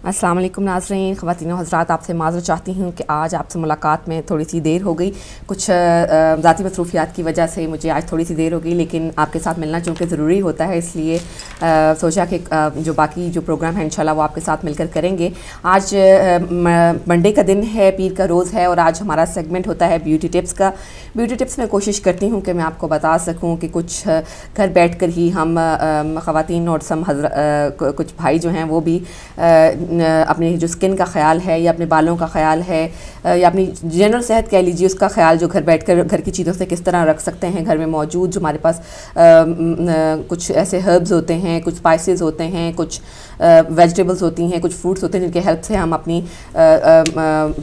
अस्सलाम वालेकुम नाज़रीन, ख़वातीन व हज़रात, आपसे माज़रत चाहती हूँ कि आज आपसे मुलाकात में थोड़ी सी देर हो गई। कुछ ज़ाती मसरूफ़ियात की वजह से मुझे आज थोड़ी सी देर हो गई, लेकिन आपके साथ मिलना चूँकि ज़रूरी होता है, इसलिए सोचा कि जो बाकी जो प्रोग्राम है इंशाल्लाह वो आपके साथ मिलकर करेंगे। आज मंडे का दिन है, पीर का रोज़ है और आज हमारा सेगमेंट होता है ब्यूटी टिप्स का। ब्यूटी टिप्स में कोशिश करती हूँ कि मैं आपको बता सकूँ कि कुछ घर बैठ कर ही हम ख़वातीन और कुछ भाई जो हैं वो भी अपने जो स्किन का ख़्याल है या अपने बालों का ख़्याल है या अपनी जनरल सेहत कह लीजिए, उसका ख़्याल जो घर बैठकर घर की चीज़ों से किस तरह रख सकते हैं। घर में मौजूद जो हमारे पास कुछ ऐसे हर्ब्स होते हैं, कुछ स्पाइसेस होते हैं, कुछ वेजिटेबल्स होती हैं, कुछ फ्रूट्स होते हैं जिनके हेल्प से हम अपनी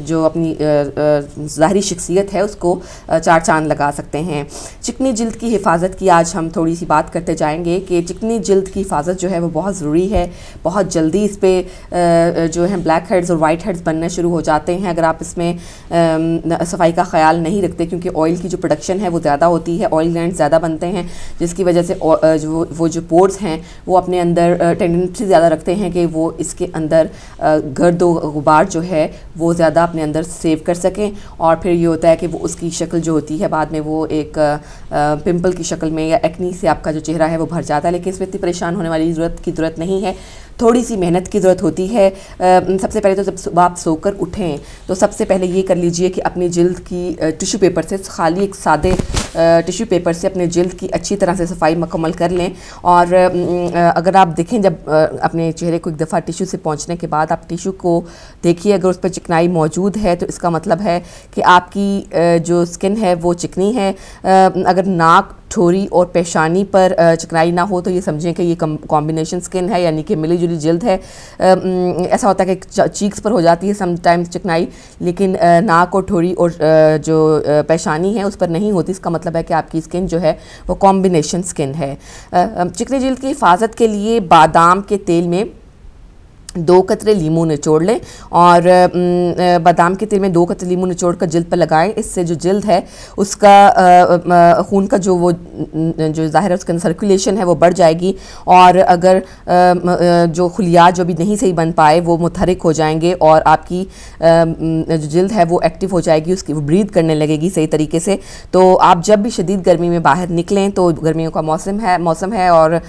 जो अपनी ज़ाहरी शख्सियत है उसको चार चांद लगा सकते हैं। चिकनी जिल्द की हिफाजत की आज हम थोड़ी सी बात करते जाएंगे कि चिकनी जिल्द की हिफाजत जो है वो बहुत ज़रूरी है। बहुत जल्दी इस पर जो है ब्लैक हेड्स और वाइट हेड्स बनने शुरू हो जाते हैं अगर आप इसमें सफाई का ख्याल नहीं रखते, क्योंकि ऑयल की जो प्रोडक्शन है वो ज़्यादा होती है, ऑयल ग्लैंड ज़्यादा बनते हैं, जिसकी वजह से जो पोर्स हैं वो अपने अंदर टेंडेंसी ज़्यादा रखते हैं कि वो इसके अंदर गर्द व गुबार जो है वो ज़्यादा अपने अंदर सेव कर सकें, और फिर ये होता है कि वो उसकी शक्ल जो होती है बाद में वो एक पिंपल की शक्ल में या एक्नी से आपका जो चेहरा है वो भर जाता है। लेकिन इसमें इतनी परेशान होने वाली ज़रूरत नहीं है, थोड़ी सी मेहनत की ज़रूरत होती है। सबसे पहले तो जब सुबह आप सोकर उठें तो सबसे पहले ये कर लीजिए कि अपनी जिल्द की टिश्यू पेपर से, खाली एक सादे टिश्यू पेपर से अपने जिल्द की अच्छी तरह से सफाई मुकम्मल कर लें। और अगर आप देखें जब अपने चेहरे को एक दफ़ा टिश्यू से पहुंचने के बाद आप टिश्यू को देखिए, अगर उस पर चिकनाई मौजूद है तो इसका मतलब है कि आपकी जो स्किन है वो चिकनी है। अगर नाक, ठोरी और पेशानी पर चिकनाई ना हो तो ये समझें कि ये कॉम्बिनेशन स्किन है, यानी कि मिली जुली जिल्द है। ऐसा होता है कि चीक्स पर हो जाती है समटाइम्स चिकनाई, लेकिन नाक और ठोरी और जो पेशानी है उस पर नहीं होती। इसका मतलब है कि आपकी स्किन जो है वो कॉम्बिनेशन स्किन है। चिकनी जिल्द की हिफाजत के लिए बादाम के तेल में 2 कतरे लीमू निचोड़ लें और बादाम के तेल में 2 कतरे लीमू निचोड़ कर जिल्द पर लगाएं। इससे जो जिल्द है उसका खून का जो ज़ाहिर है उसके अंदर सर्कुलेशन है वो बढ़ जाएगी, और अगर जो खुलियात जो भी नहीं सही बन पाए वो मुतहरिक हो जाएंगे और आपकी जो जिल्द है वो एक्टिव हो जाएगी, उसकी वो ब्रीथ करने लगेगी सही तरीके से। तो आप जब भी शदीद गर्मी में बाहर निकलें, तो गर्मियों का मौसम है और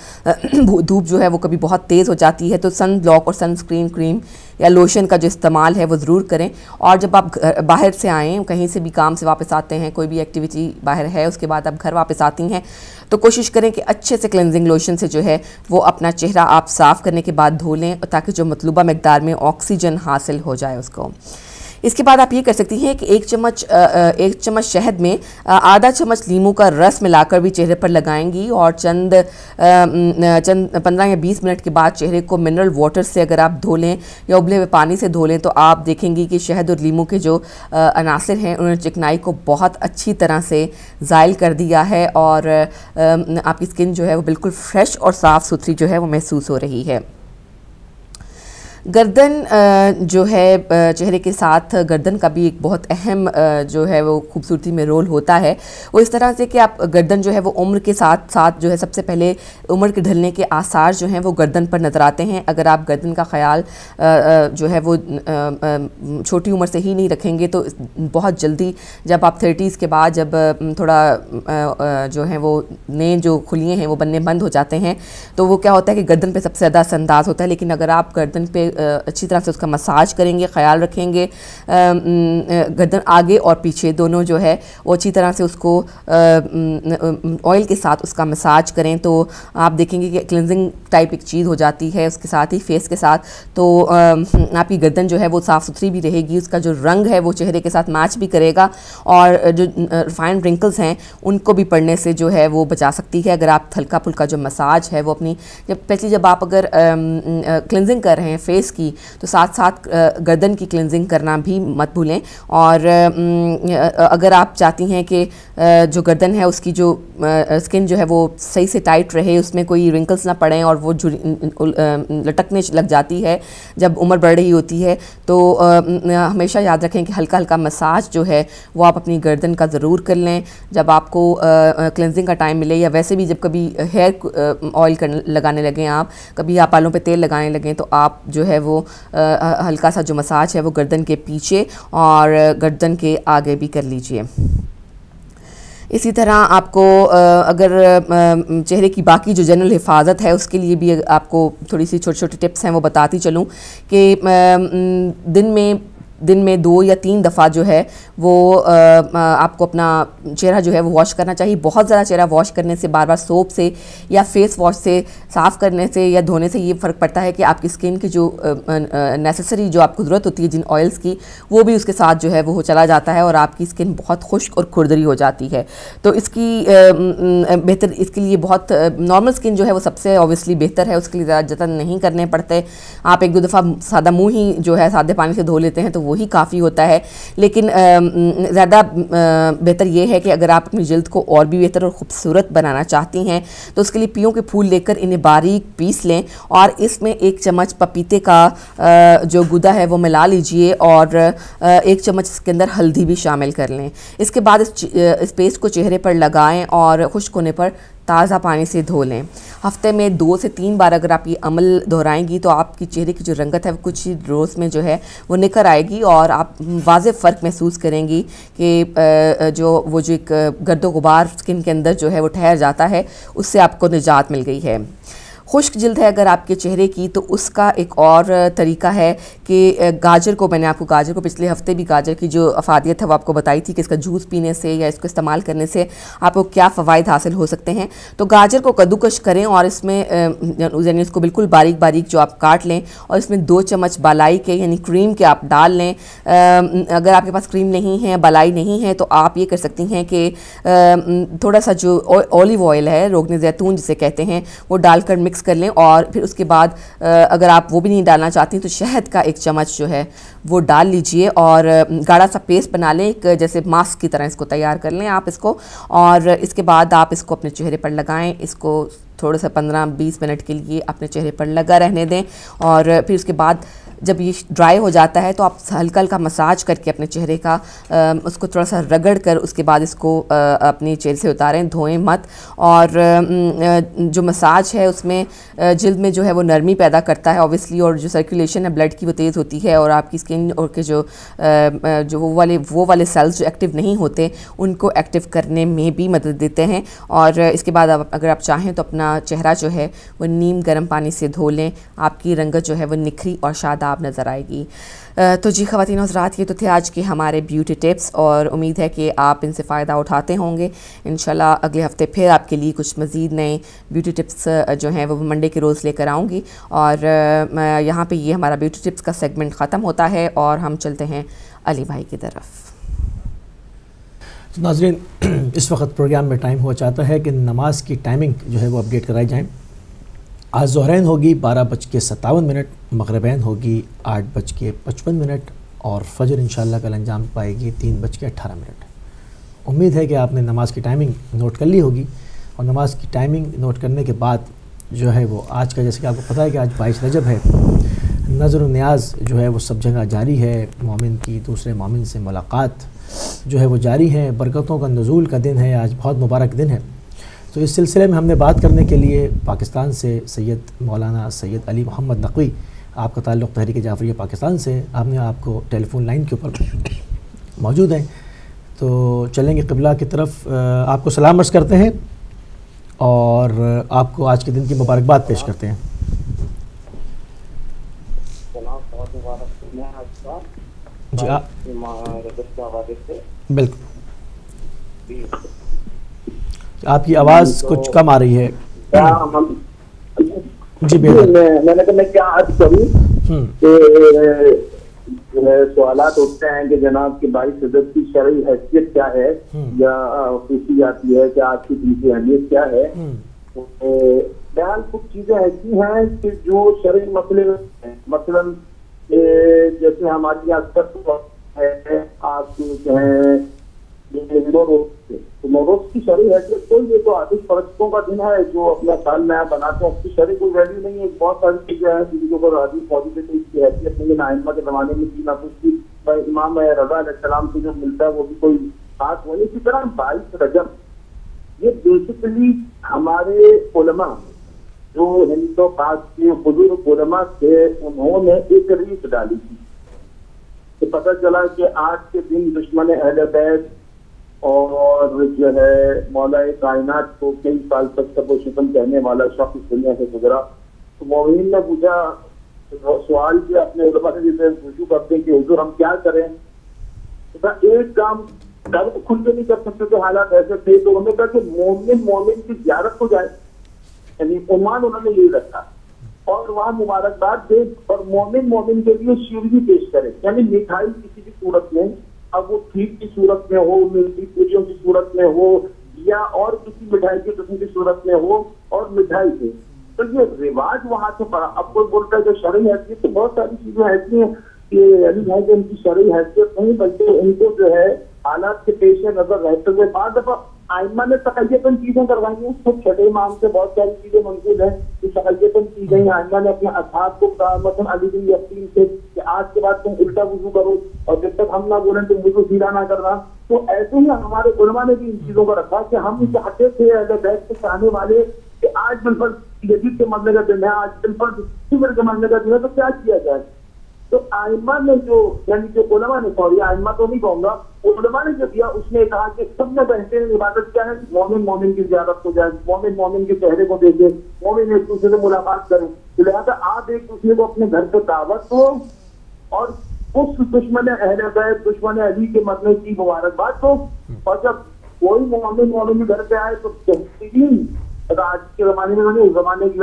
धूप जो है वो कभी बहुत तेज़ हो जाती है, तो सन ब्लॉक और सनस्क्रीन क्रीम या लोशन का जो इस्तेमाल है वो ज़रूर करें। और जब आप बाहर से आएँ, कहीं से भी काम से वापस आते हैं, कोई भी एक्टिविटी बाहर है, उसके बाद आप घर वापस आती हैं, तो कोशिश करें कि अच्छे से क्लेंजिंग लोशन से जो है वो अपना चेहरा आप साफ़ करने के बाद धो लें, ताकि जो मतलूबा मकदार में ऑक्सीजन हासिल हो जाए उसको। इसके बाद आप ये कर सकती हैं कि 1 चम्मच शहद में आधा चम्मच लीमू का रस मिलाकर भी चेहरे पर लगाएंगी, और चंद 15 या 20 मिनट के बाद चेहरे को मिनरल वाटर से अगर आप धो लें या उबले हुए पानी से धो लें, तो आप देखेंगी कि शहद और लीमू के जो अनासर हैं उन्होंने चिकनाई को बहुत अच्छी तरह से ज़ाइल कर दिया है, और आपकी स्किन जो है वो बिल्कुल फ्रेश और साफ़ सुथरी जो है वो महसूस हो रही है। गर्दन जो है चेहरे के साथ गर्दन का भी एक बहुत अहम जो है वो खूबसूरती में रोल होता है। वो इस तरह से कि आप गर्दन जो है वो उम्र के साथ साथ जो है सबसे पहले उम्र के ढलने के आसार जो हैं वो गर्दन पर नज़र आते हैं। अगर आप गर्दन का ख्याल जो है वो छोटी उम्र से ही नहीं रखेंगे तो बहुत जल्दी जब आप 30s के बाद जब थोड़ा जो है वो नए जो खुलिए हैं वो बनने बंद हो जाते हैं, तो वो क्या होता है कि गर्दन पे सबसे ज़्यादा असरअंदाज होता है। लेकिन अगर आप गर्दन पे अच्छी तरह से उसका मसाज करेंगे, ख्याल रखेंगे, गर्दन आगे और पीछे दोनों जो है वो अच्छी तरह से उसको ऑयल के साथ उसका मसाज करें, तो आप देखेंगे कि क्लिनजिंग टाइप एक चीज़ हो जाती है उसके साथ ही फेस के साथ। तो आपकी गर्दन जो है वो साफ़ सुथरी भी रहेगी, उसका जो रंग है वो चेहरे के साथ मैच भी करेगा, और जो फाइन रिंकल्स हैं उनको भी पड़ने से जो है वो बचा सकती है। अगर आप हल्का फुल्का जो मसाज है वो अपनी जब आप अगर क्लिनजिंग कर रहे हैं फेस की, तो साथ साथ गर्दन की क्लिनजिंग करना भी मत भूलें। और अगर आप चाहती हैं कि जो गर्दन है उसकी जो स्किन जो है वो सही से टाइट रहे, उसमें कोई रिंकल्स ना पड़ें और वो लटकने लग जाती है जब उम्र बढ़ रही होती है, तो हमेशा याद रखें कि हल्का हल्का मसाज जो है वो आप अपनी गर्दन का ज़रूर कर लें जब आपको क्लिनजिंग का टाइम मिले, या वैसे भी जब कभी हेयर ऑयल लगाने लगें, आप कभी आप बालों पे तेल लगाने लगें, तो आप जो है वो हल्का सा जो मसाज है वो गर्दन के पीछे और गर्दन के आगे भी कर लीजिए। इसी तरह आपको अगर चेहरे की बाकी जो जनरल हिफाजत है उसके लिए भी आपको थोड़ी सी छोटी छोटी टिप्स हैं वो बताती चलूँ कि दिन में 2 या 3 दफ़ा जो है वो आपको अपना चेहरा जो है वो वॉश करना चाहिए। बहुत ज़्यादा चेहरा वॉश करने से, बार बार सोप से या फेस वॉश से साफ़ करने से या धोने से ये फ़र्क पड़ता है कि आपकी स्किन की जो नेसेसरी जो आपको ज़रूरत होती है जिन ऑयल्स की, वो भी उसके साथ जो है वो चला जाता है और आपकी स्किन बहुत खुश्क और खुरदरी हो जाती है। तो इसकी बेहतर इसके लिए बहुत नॉर्मल स्किन जो है वो सबसे ऑब्वियसली बेहतर है, उसके लिए ज़्यादा जतन नहीं करने पड़ते। आप 1-2 दफ़ा सादा मुँह ही जो है सादे पानी से धो लेते हैं तो वही काफ़ी होता है। लेकिन ज़्यादा बेहतर ये है कि अगर आप अपनी जल्द को और भी बेहतर और ख़ूबसूरत बनाना चाहती हैं तो उसके लिए पियों के फूल लेकर इन्हें बारीक पीस लें और इसमें 1 चम्मच पपीते का जो गुदा है वो मिला लीजिए और 1 चम्मच इसके अंदर हल्दी भी शामिल कर लें। इसके बाद इस पेस्ट को चेहरे पर लगाएं और खुश्क होने पर ताज़ा पानी से धो लें। हफ्ते में 2 से 3 बार अगर आप ये अमल दोहराएंगी तो आपकी चेहरे की जो रंगत है वो कुछ ही रोज़ में जो है वो निखर आएगी और आप वाज़ेह फ़र्क महसूस करेंगी कि जो एक गर्दो गुबार स्किन के अंदर जो है वो ठहर जाता है उससे आपको निजात मिल गई है। खुश्क जल्द है अगर आपके चेहरे की तो उसका एक और तरीका है कि गाजर को, मैंने आपको गाजर को पिछले हफ्ते भी गाजर की जो अफादियत है वो आपको बताई थी कि इसका जूस पीने से या इसको इस्तेमाल करने से आपको क्या फ़वाइद हासिल हो सकते हैं। तो गाजर को कद्दूकश करें और इसमें यानी इसको बिल्कुल बारीक बारीक जो आप काट लें और इसमें 2 चम्मच बालाई के यानी क्रीम के आप डाल लें। अगर आपके पास क्रीम नहीं है, बालाई नहीं है तो आप ये कर सकती हैं कि थोड़ा सा जो ऑलिव ऑयल है, रोगन ज़ैतून जिसे कहते हैं, वो डालकर मिक्स कर लें और फिर उसके बाद अगर आप वो भी नहीं डालना चाहती तो शहद का 1 चम्मच जो है वो डाल लीजिए और गाढ़ा सा पेस्ट बना लें, एक जैसे मास्क की तरह इसको तैयार कर लें आप इसको। और इसके बाद आप इसको अपने चेहरे पर लगाएं, इसको थोड़ा सा 15-20 मिनट के लिए अपने चेहरे पर लगा रहने दें और फिर उसके बाद जब ये ड्राई हो जाता है तो आप हल्का हल्का मसाज करके अपने चेहरे का उसको थोड़ा सा रगड़ कर उसके बाद इसको अपने चेहरे से उतारें, धोएं मत। और जो मसाज है उसमें जल्द में जो है वो नरमी पैदा करता है ऑब्वियसली, और जो सर्कुलेशन है ब्लड की वो तेज़ होती है और आपकी स्किन और के जो वो वाले सेल्स जो एक्टिव नहीं होते उनको एक्टिव करने में भी मदद देते हैं। और इसके बाद अगर आप चाहें तो अपना चेहरा जो है वो नीम गर्म पानी से धो लें, आपकी रंगत जो है वो निखरी और शादाब नज़र आएगी। तो जी ख़वातीन और हज़रात, ये तो थे आज के हमारे ब्यूटी टिप्स और उम्मीद है कि आप इनसे फ़ायदा उठाते होंगे। इंशाल्लाह अगले हफ़्ते फिर आपके लिए कुछ मज़ीद नए ब्यूटी टिप्स जो हैं वो मंडे के रोज़ लेकर आऊँगी। और यहाँ पे ये हमारा ब्यूटी टिप्स का सेगमेंट ख़त्म होता है और हम चलते हैं अली भाई की तरफ। तो नाज़रीन, इस वक्त प्रोग्राम में टाइम हुआ चाहता है कि नमाज की टाइमिंग जो है वो अपडेट कराई जाए। आज ज़ोहरैन होगी 12:57, मग़रिबैन होगी 8:55 और फ़जर इंशाअल्लाह कल अंजाम पाएगी 3:18। उम्मीद है कि आपने नमाज की टाइमिंग नोट कर ली होगी और नमाज की टाइमिंग नोट करने के बाद जो है वो आज का, जैसे कि आपको पता है कि आज 22 रजब है, नज़र न्याज जो है वो सब जगह जारी है। मोमिन की दूसरे मोमिन से मुलाकात जो है वो जारी है। बरकतों का नज़ूल का दिन है, आज बहुत मुबारक दिन है। तो इस सिलसिले में हमने बात करने के लिए पाकिस्तान से सैयद मौलाना सैयद अली मोहम्मद नकवी, आपका ताल्लुक़ तहरीक जाफ़रिया पाकिस्तान से, हमने आपको टेलीफोन लाइन के ऊपर मौजूद हैं। तो चलेंगे क़िबला की तरफ, आपको सलाम अर्ज़ करते हैं और आपको आज के दिन की मुबारकबाद पेश करते हैं। जी बिल्कुल, आपकी आवाज़ कुछ कम आ रही है। जी मैंने कहा मैं क्या अर्ज करूँ कि सवालात उठते हैं कि जनाब के 22 रजब की शरई हैसियत क्या है या पूछी जाती है कि आज की दिन की अहमियत क्या है। बयान कुछ चीजें ऐसी हैं कि जो शरई मसले हैं, मसलन जैसे हमारी आज मोरोज की शरई हैसियत तो ये तो आतिश परस्तों का दिन है जो अपना साल नया बनाते हैं, उसकी शरई कोई वैल्यू नहीं है। बहुत सारी चीजें हैं जिनके ऊपर आदिश फौजी से इसकी हैसियत नहीं है, ना आइम्मा के जमाने में थी ना कुछ की। इमाम रज़ा अलैहिस्सलाम से जो मिलता है वो भी कोई खास नहीं। इसी तरह 22 रजब ये बेसिकली हमारे उलमा जो हिंदू पाक के बुजुर्ग उलमा थे, उन्होंने एक रीत डाली थी। तो पता चला कि आज के दिन दुश्मन अहले बैत और जो है मौला कायनात को कई साल तक सबो शिकन कहने वाला शख्स दुनिया से गुजरा। तो मोमिन ने पूछा, सवाल किया अपने उलमा से, जिसे रुजू करते हैं कि हुजूर हम क्या करें। तो एक काम दावे तो खुल के नहीं कर सकते थे, हालात ऐसे थे। तो उन्होंने कहा कि मोमिन की ज़ियारत हो जाए, यानी उन्मान उन्होंने यही रखा और वहाँ मुबारकबाद दे और मोमिन के लिए शीरगी पेश करे, यानी मिठाई किसी भी सूरत में, अब वो खीर की सूरत में हो, मिर्ची पूरियों की सूरत में हो या और किसी मिठाई की किस्म की सूरत में हो और मिठाई दे। तो ये रिवाज वहां से पड़ा। अब कोई बोलता है कि शरई हैसियत, तो बहुत सारी चीजें ऐसी हैं कि अली भाई की उनकी शरई हैसियत नहीं, बल्कि उनको जो है हालात के पेश नजर रहते हुए बाद दफा आइमा ने तकय्यतन चीजें करवाई हैं। खुद छठे इमाम से बहुत सारी चीजें मंजूर है कि तकय्यतन की गई। आइमा ने अपने असहाब को कहा, मतलब अली बिन यकीन से, कि आज के बाद तुम उल्टा वुजू करो और जब तक हम ना बोलें तुम वुजू सीधा ना करना। तो ऐसे ही हमारे उलमा ने भी इन चीजों को रखा कि हम चाहते थे अहले बैत के चाहने वाले कि आज बिल्कुल यजीद के मरने का दिन है, आज बिल्कुल शिमर के मरने का दिन है, तो क्या किया जाए। तो आइमा ने जो, यानी जो उलमा ने, सॉरी आइमा तो नहीं कहूंगा, उलमा ने जो दिया उसने कहा कि सबसे बेहतरीन इबादत क्या है, मोमिन की ज़ियारत हो जाए, मोमिन के चेहरे को देखे, मोमिन एक दूसरे से मुलाकात करें। तो लिहाजा आप एक दूसरे को अपने घर पे दावत दो और उस दुश्मन अहले बैत, दुश्मन अली के मरने की मुबारकबाद दो। और जब कोई मोमिन के घर पे आए तो बेहतरीन, आज के जमाने में नहीं, उस जमाने की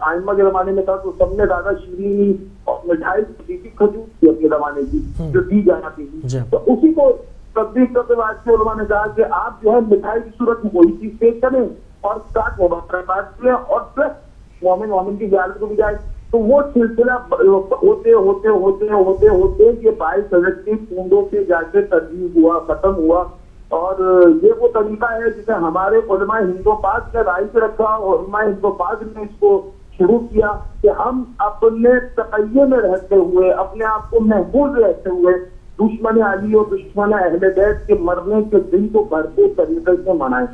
आइमा के जमाने में था तो सबने ज्यादा शीरीनी और मिठाई दी थी, खजूर थी अपने जमाने की जो दी जाती थी। तो उसी को तब्दील करते बाद के उलमा ने कहा कि आप जो है मिठाई की सूरत में वही चीज पेश करें और साथ मुबारकबाद करें और प्लस मोमिन की ज़ियारत को भी जाए। तो वो सिलसिला होते होते होते होते होते ये 22 हज़रत की कूंडों से जाके तब्दील हुआ, खत्म हुआ। और ये वो तरीका है जिसे हमारे उलमा हिंदू पाक ने राय पे रखा और उलमा हिंदू पाक ने इसको शुरू किया कि हम अपने तकय्ये में रहते हुए, अपने आप को महफूज रहते हुए दुश्मन अली और दुश्मन अहले बैत के मरने के दिन को भरपूर तरीके से मनाएं।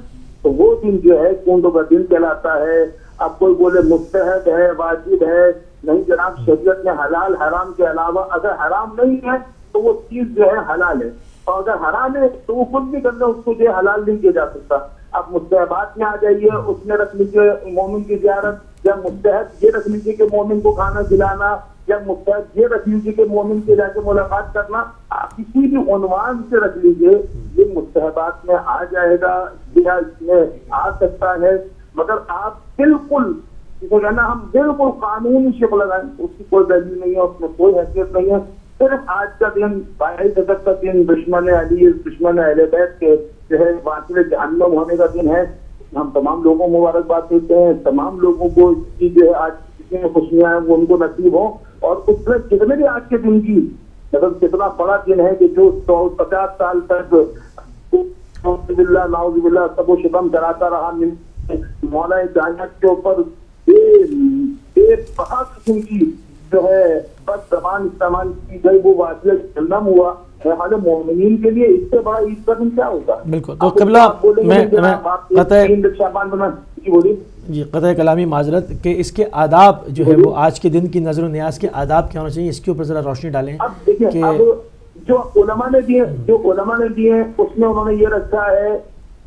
तो वो दिन जो है कूंडों का दिन कहलाता है। अब कोई बोले मुस्तहब है, वाजिब है, नहीं जनाब, शरीयत में हलाल हराम के अलावा अगर हराम नहीं है तो वो चीज जो है हलाल है, और अगर हराम है तो वो खुद भी करना, उसको जो हलाल नहीं किया जा सकता। अब मुस्तहबात में आ जाइए, उसमें रख लीजिए मोमिन की ज़ियारत, या मुस्तहब ये रख लीजिए कि मोमिन को खाना खिलाना, या मुस्तहब ये रख लीजिए कि मोमिन से जाके मुलाकात करना। आप किसी भी उन्वान से रख लीजिए, ये मुस्तहबात में आ जाएगा या इसमें आ सकता है। मगर आप बिल्कुल जिसे कहना हम बिल्कुल कानूनी शिक लगाएं, उसकी कोई वैल्यू नहीं है, उसमें कोई हैसियत नहीं है। सिर्फ आज का दिन 22 अगस्त का दिन दुश्मन अली, दुश्मन अहले बैत के जो है वासिले जहन्नम होने का दिन है। हम तमाम लोगों को मुबारकबाद देते हैं, तमाम लोगों को इसकी जो है आज जितनी खुशियां हैं वो उनको नसीब हो। और उसमें कितने भी आज के दिन की मतलब कितना बड़ा दिन है कि जो 50 साल तक नाउज़ुबिल्लाह सबो शिकम कराता रहा मौला कायनात के ऊपर बेबहा किस्म की जो है बस जबान इस्तेमाल की गई, वो वासिले जहन्नम हुआ। हाल मोमिनीन के लिए इससे बड़ा ईद का दिन क्या होगा। बिल्कुल। तो क़िबला जी क़तई कलामी माजरत के इसके आदाब जो है वो आज के दिन की नजर न्याज के आदाब क्या होना चाहिए, इसके ऊपर जरा रोशनी डालें। अब देखिए, अब जो उलमा ने दिए उसमें उन्होंने ये रखा है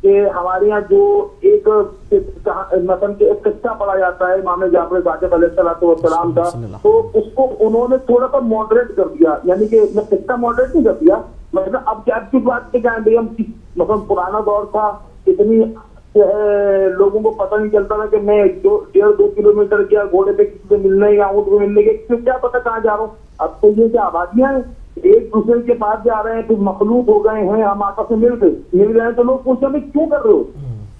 कि हमारे यहाँ जो एक मतलब एक किस्सा पढ़ा जाता है इमाम जाफर सादिक अलैहिस्सलाम का, तो उसको उन्होंने थोड़ा सा मॉडरेट कर दिया, यानी कि किस्सा मॉडरेट नहीं कर दिया। मतलब अब क्या की बात के क्या भाई, हम मतलब पुराना दौर था, इतनी लोगों को पता नहीं चलता था कि मैं 1.5-2 किलोमीटर क्या घोड़े पे किसी से मिलने या ऊँट को मिलने के क्या पता कहाँ जा रहा हूँ। अब तो ये क्या आबादियां हैं, एक दूसरे के पास जा रहे हैं, फिर मखलूक हो गए हैं, हम आपस में मिल गए तो लोग पूछते हैं क्यों कर रहे हो।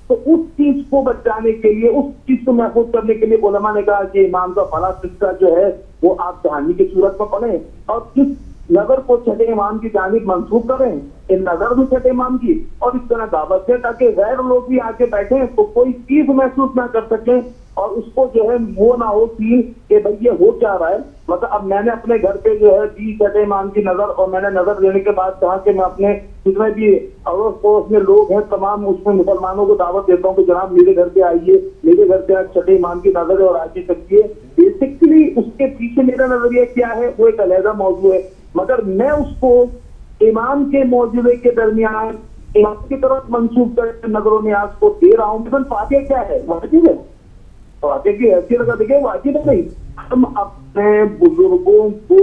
तो उस चीज को बचाने के लिए, उस चीज को महफूज करने के लिए उलमा ने कहा कि इमाम का फला किस्सा जो है वो आप कहानी की सूरत में पढ़ें, और जिस नजर को छठे इमाम की जानिब मंसूब करें, इन नजर भी छठे इमाम की, और इस तरह दावत दें ताकि गैर लोग भी आके बैठे तो कोई चीज महसूस ना कर सके और उसको जो है वो ना हो कि भाई ये हो क्या रहा है। मतलब अब मैंने अपने घर पे जो है दी छठे इमाम की नजर, और मैंने नजर देने के बाद कहा कि मैं अपने जितने भी अड़ोस पड़ोस में लोग हैं तमाम उसमें मुसलमानों को दावत देता हूँ कि जनाब मेरे घर पे आइए, मेरे घर पे आज छठे इमाम की नजर है और आके सकती है। बेसिकली उसके पीछे मेरा नजरिया क्या है वो एक अलहदा मौजूद है, मगर मैं उसको इमाम के मौजूदे के दरमियान इमाम की तरफ मंसूब कर नजर न्याज को दे रहा हूँ। लेकिन फातिहा क्या है, वाजिब है, फातिहा की हैसियत अगर देखें वाजिब है नहीं। हम अपने बुजुर्गों को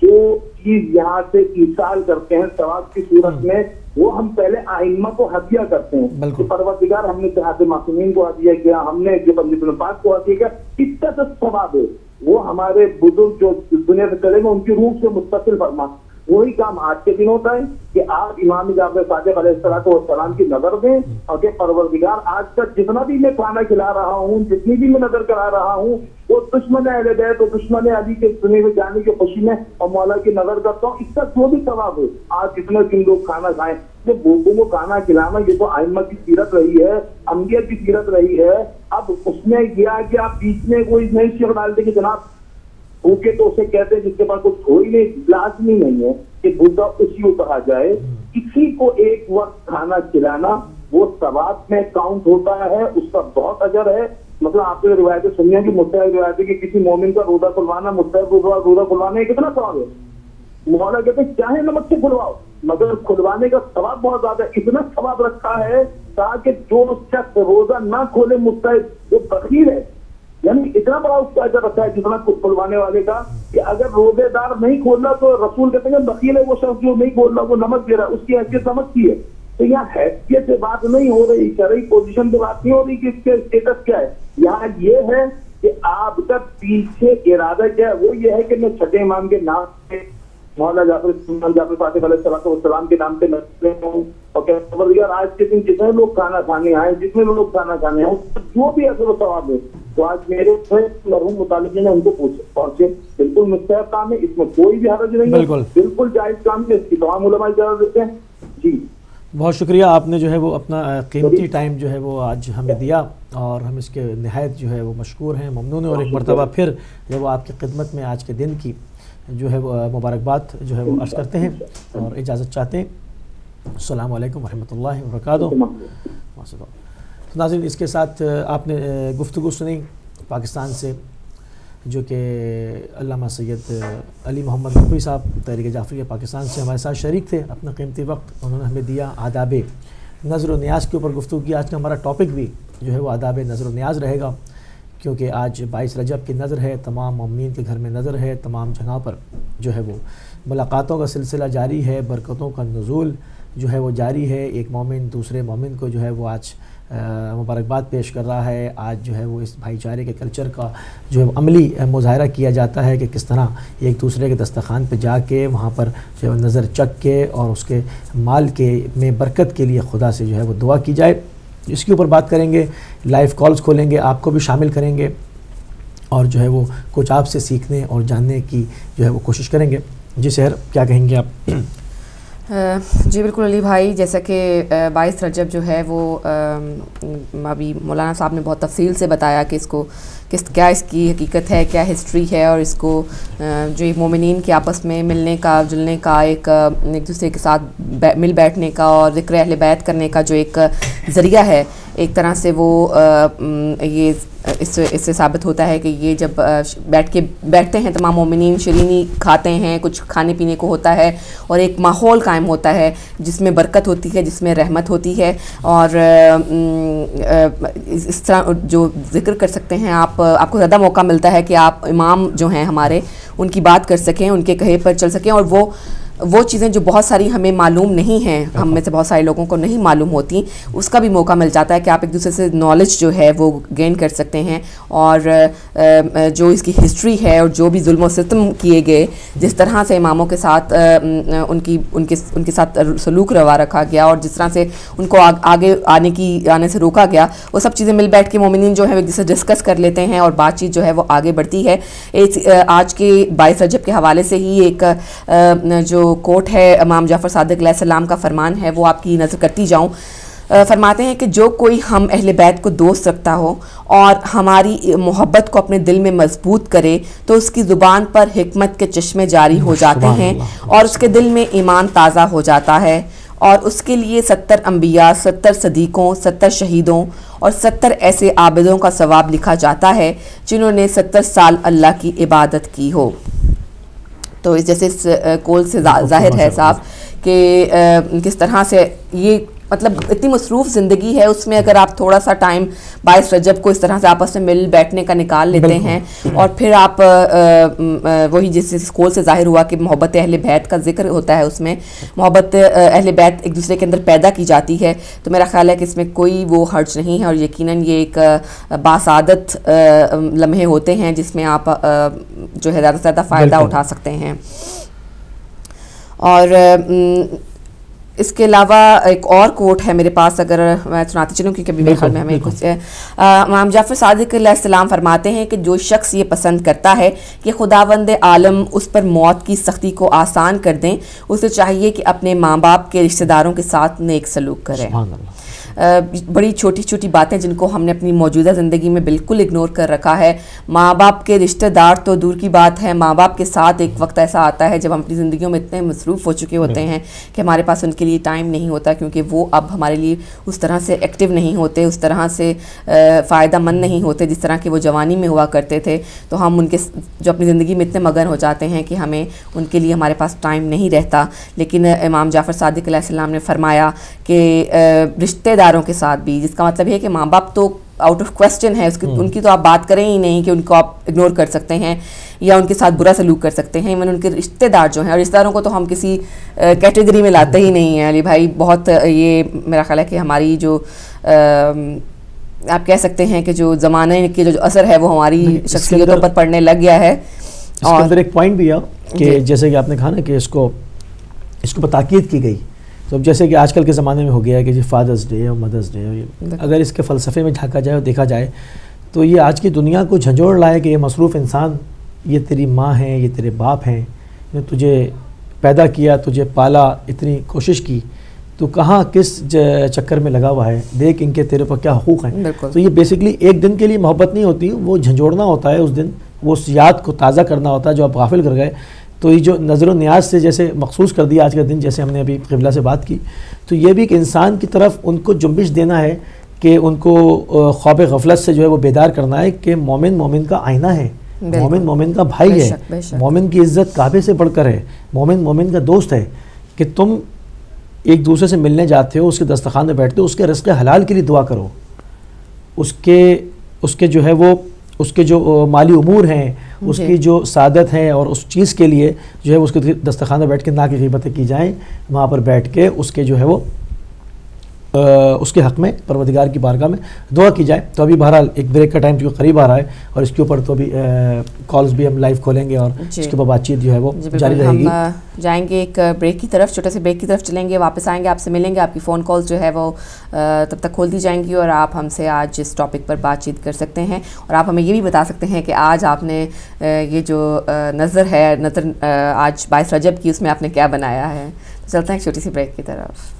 जो चीज यहाँ से ईसाल करते हैं सवाब की सूरत में, वो हम पहले आइम्मा को हदिया करते हैं कि परवरदिगार हमने सिहात मासूमीन को हदिया किया, हमने जो बंदे पाक को हदिया किया, इसका तो सवाब है। वो हमारे बुजुर्ग जो दुनिया से चले गए उनकी रूह से मुत्तसिल फरमा। वही काम आज के दिन होता है कि आप इमाम जाफर सादिक अलैहिस्सलाम की नजर दें और कि परवरदिगार आज तक जितना भी मैं खाना खिला रहा हूँ, जितनी भी मैं नजर करा रहा हूँ, वो दुश्मन अहले बैत और दुश्मन अली के सुने हुए जाने की खुशी में और मौला की नजर करता हूँ। इसका जो भी सवाब है, आज जितने दिन लोग खाना खाएं, जो भूखों को खाना खिलाना ये तो आइम्मा की सीरत रही है, अंबिया की सीरत रही है। अब उसमें यह कि आप बीच में कोई नई शेख डालते कि जनाब भूखे तो उसे कहते हैं जिसके पास कुछ हो ही नहीं, लाजमी नहीं है कि भूखा उसी को कहा जाए। किसी को एक वक्त खाना खिलाना वो सवाब में काउंट होता है, उसका बहुत अजर है। मतलब आपने रिवायतें सुनी है कि मुस्तहब रिवायतें कि किसी मोमिन का रोजा खुलवाना, मुस्तहब रोजा खुलवाना कितना सवाब है। मौला कहते हैं चाहे नमक से खुलवाओ, मगर खुलवाने का सवाब बहुत ज्यादा है। इतना सवाब रखा है ताकि जो शख्स रोजा ना खोले मुस्तहब वो बखील है, यानी इतना बड़ा उसका अजर रखा है जितना खुलवाने वाले का, कि अगर रोजेदार नहीं खोलना तो रसूल कहते हैं बखील है वो शख्स जो नहीं खोल रहा, वो नमक दे रहा है, उसकी हैसियत नमक की है। तो यहाँ हैसियत से बात नहीं हो रही, शरई पोजीशन पे बात नहीं हो रही कि इसके स्टेटस क्या है। यहाँ ये है कि आपका पीछे इरादा क्या है, वो ये है कि मैं छठे इमाम के नाम पे मौला जाफर सादिक अलैहिस्सलाम के नाम पे नजर हूँ और कहते आज के दिन जितने लोग खाना खाने आए, जितने लोग खाना खाने आए, जो भी असर सवाब है तो आज मेरे मरहूम मुतालिक ने उनको पहुंचे। बिल्कुल मुस्तहब काम है, इसमें कोई भी हर्ज नहीं है, बिल्कुल जायज काम है, इसकी तमाम उलमा इजाजत देते हैं। जी बहुत शुक्रिया, आपने जो है वो अपना कीमती टाइम जो है वो आज हमें दिया और हम इसके नहायत जो है वो मशकूर हैं, ममनून हैं। और एक मरतबा फिर जो वो आपकी खिदमत में आज के दिन की जो है वो मुबारकबाद जो है वो अर्ज़ करते हैं और इजाज़त चाहते हैं। अस्सलामु अलैकुम वरहमतुल्लाहि वबरकातुहू। तो नाज़रीन, इसके साथ आपने गुफ्तगू सुनी पाकिस्तान से, जो कि अल्लामा सैयद अली मोहम्मद नकवी साहब तहरीक जाफरिया पाकिस्तान से हमारे साथ शरीक थे। अपना कीमती वक्त उन्होंने हमें दिया, आदाब नज़र व नियाज़ के ऊपर गुफ्तगू की। आज का हमारा टॉपिक भी जो है वो आदाब नज़र व नियाज़ रहेगा, क्योंकि आज 22 रजब की नज़र है, तमाम मोमिनीन के घर में नज़र है, तमाम जगह पर जो है वो मुलाकातों का सिलसिला जारी है, बरकतों का नुज़ूल जो है वो जारी है। एक मोमिन दूसरे मोमिन को जो है वो आज मुबारकबाद पेश कर रहा है। आज जो है वो इस भाईचारे के कल्चर का जो है अमली मुजाहरा किया जाता है कि किस तरह एक दूसरे के दस्तरखान पे जाके वहाँ पर जो है नज़र चख के और उसके माल के में बरकत के लिए खुदा से जो है वो दुआ की जाए। इसके ऊपर बात करेंगे, लाइव कॉल्स खोलेंगे, आपको भी शामिल करेंगे और जो है वो कुछ आपसे सीखने और जानने की जो है वो कोशिश करेंगे। जी सहर, क्या कहेंगे आप? जी बिल्कुल अली भाई, जैसा कि 22 रजब जो है वो अभी मौलाना साहब ने बहुत तफसील से बताया कि इसको क्या इसकी हकीकत है, क्या हिस्ट्री है, और इसको जो मोमिनीन के आपस में मिलने का जुलने का एक दूसरे के साथ मिल बैठने का और ज़िक्र अहले बैत करने का जो एक ज़रिया है, एक तरह से वो ये इससे साबित होता है कि ये जब बैठते हैं तमाम मोमिनीन, शरीनी खाते हैं, कुछ खाने पीने को होता है और एक माहौल कायम होता है जिसमें बरकत होती है, जिसमें रहमत होती है। और इस तरह जो ज़िक्र कर सकते हैं आपको ज़्यादा मौका मिलता है कि आप इमाम जो हैं हमारे उनकी बात कर सकें, उनके कहे पर चल सकें और वो वो चीज़ें जो बहुत सारी हमें मालूम नहीं हैं, हम में से बहुत सारे लोगों को नहीं मालूम होती, उसका भी मौका मिल जाता है कि आप एक दूसरे से नॉलेज जो है वो गेन कर सकते हैं। और जो इसकी हिस्ट्री है और जो भी जुल्म और सितम किए गए, जिस तरह से इमामों के साथ उनके साथ सलूक रवा रखा गया और जिस तरह से उनको आगे आने से रोका गया, वो सब चीज़ें मिल बैठ के मोमिनीन जो है वो एक दूसरे डिस्कस कर लेते हैं और बातचीत जो है वो आगे बढ़ती है। आज के 22 रजब के हवाले से ही एक जो कोट है इमाम जाफ़र सादिक अलैहिस्सलाम का फरमान है, वो आपकी नज़र करती जाऊँ। फरमाते हैं कि जो कोई हम अहले बैत को दोस्त रखता हो और हमारी मोहब्बत को अपने दिल में मजबूत करे तो उसकी ज़ुबान पर हिकमत के चश्मे जारी हो जाते हैं और उसके दिल में ईमान ताज़ा हो जाता है और उसके लिए 70 अंबिया, 70 सदीकों, 70 शहीदों और 70 ऐसे आबिदों का सवाब लिखा जाता है जिन्होंने 70 साल अल्लाह की इबादत की हो। तो इस जैसे इस कौल से ज़ाहिर है साहब कि किस तरह से ये मतलब इतनी मसरूफ़ ज़िंदगी है, उसमें अगर आप थोड़ा सा टाइम 22 रजब को इस तरह से आपस में मिल बैठने का निकाल लेते हैं और फिर आप वही जिस कौल से ज़ाहिर हुआ कि मोहब्बत अहले बैत का जिक्र होता है, उसमें मोहब्बत अहले बैत एक दूसरे के अंदर पैदा की जाती है, तो मेरा ख्याल है कि इसमें कोई वो हर्ज नहीं है और यकीनन ये एक बासादत लम्हे होते हैं जिसमें आप जो है ज़्यादा से ज़्यादा फ़ायदा उठा सकते हैं। और इसके अलावा एक और कोट है मेरे पास, अगर मैं सुनाती चलूँ क्योंकि अभी मेरे ख्याल में हमें कुछ इमाम जाफ़र सादिक अलैहिस्सलाम फरमाते हैं कि जो शख्स ये पसंद करता है कि खुदावंद आलम उस पर मौत की सख्ती को आसान कर दें, उसे चाहिए कि अपने माँ बाप के रिश्तेदारों के साथ नेक सलूक करें। बड़ी छोटी छोटी बातें जिनको हमने अपनी मौजूदा ज़िंदगी में बिल्कुल इग्नोर कर रखा है। माँ बाप के रिश्तेदार तो दूर की बात है, माँ बाप के साथ एक वक्त ऐसा आता है जब हम अपनी ज़िंदगियों में इतने मसरूफ़ हो चुके होते हैं कि हमारे पास उनके लिए टाइम नहीं होता, क्योंकि वो अब हमारे लिए उस तरह से एक्टिव नहीं होते, उस तरह से फ़ायदा मंद नहीं होते जिस तरह के वो जवानी में हुआ करते थे। तो हम उनके जो अपनी ज़िंदगी में इतने मगन हो जाते हैं कि हमें उनके लिए हमारे पास टाइम नहीं रहता। लेकिन इमाम जाफ़र सादिक अलैहिस्सलाम ने फरमाया कि रिश्तेदारों के साथ भी, जिसका मतलब है कि माँ बाप तो आउट ऑफ क्वेश्चन है, उनकी तो आप बात करें ही नहीं कि उनको आप इग्नोर कर सकते हैं या उनके साथ बुरा सलूक कर सकते हैं। इवन उनके रिश्तेदार जो हैं, और रिश्तेदारों को तो हम किसी कैटेगरी में लाते ही नहीं हैं अली भाई। बहुत ये मेरा ख्याल है कि हमारी जो आप कह सकते हैं कि जो ज़माने के जो असर है वो हमारी शख्सियतों पर पड़ने लग गया है। और अंदर एक पॉइंट भी है कि जैसे कि आपने कहा ना कि इसको पर ताकीद की गई, तो अब जैसे कि आजकल के ज़माने में हो गया है कि जी फादर्स डे और मदर्स डे, अगर इसके फ़लसफ़े में झांका जाए और देखा जाए तो ये आज की दुनिया को झंझोड़ लाए कि ये मसरूफ़ इंसान, ये तेरी माँ है, ये तेरे बाप हैं, ने तुझे पैदा किया, तुझे पाला, इतनी कोशिश की, तो कहाँ किस चक्कर में लगा हुआ है, देख इनके तेरे पर क्या हुकूक़ हैं। तो ये बेसिकली एक दिन के लिए मोहब्बत नहीं होती, वो झंझोड़ना होता है उस दिन, वो उस याद को ताज़ा करना होता है जो आप गाफिल कर गए। तो ये जो नज़र न्याज से जैसे मखसूस कर दिया आज का दिन, जैसे हमने अभी क़िबला से बात की, तो ये भी एक इंसान की तरफ उनको जुम्बिश देना है कि उनको ख्वाब गफलत से जो है वो बेदार करना है कि मोमिन मोमिन का आईना है, मोमिन मोमिन का भाई है, मोमिन की इज़्ज़त काबे से बढ़कर है, मोमिन मोमिन का दोस्त है। कि तुम एक दूसरे से मिलने जाते हो, उसके दस्तरखान में बैठते हो, उसके रिज़्क़ हलाल के लिए दुआ करो, उसके जो है वो उसके जो माली उमूर हैं, उसकी जो सादत है और उस चीज़ के लिए जो है उसके दस्तरखान में बैठ के ना की ग़ीबतें की जाएँ, वहाँ पर बैठ के उसके जो है वो उसके हक़ में परवरदिगार की बारगाह में दुआ की जाए। तो अभी बहरहाल एक ब्रेक का टाइम जो करीब आ रहा है और इसके ऊपर तो अभी कॉल्स भी हम लाइव खोलेंगे और इसके ऊपर बातचीत जो है वो जारी रहेगी। हम जाएंगे एक ब्रेक की तरफ, छोटे से ब्रेक की तरफ चलेंगे, वापस आएंगे, आपसे मिलेंगे, आपकी फ़ोन कॉल्स जो है वो तब तक खोल दी जाएंगी और आप हमसे आज इस टॉपिक पर बातचीत कर सकते हैं और आप हमें ये भी बता सकते हैं कि आज आपने ये जो नज़र आज 22 रजब की, उसमें आपने क्या बनाया है। तो चलते हैं एक छोटी सी ब्रेक की तरफ।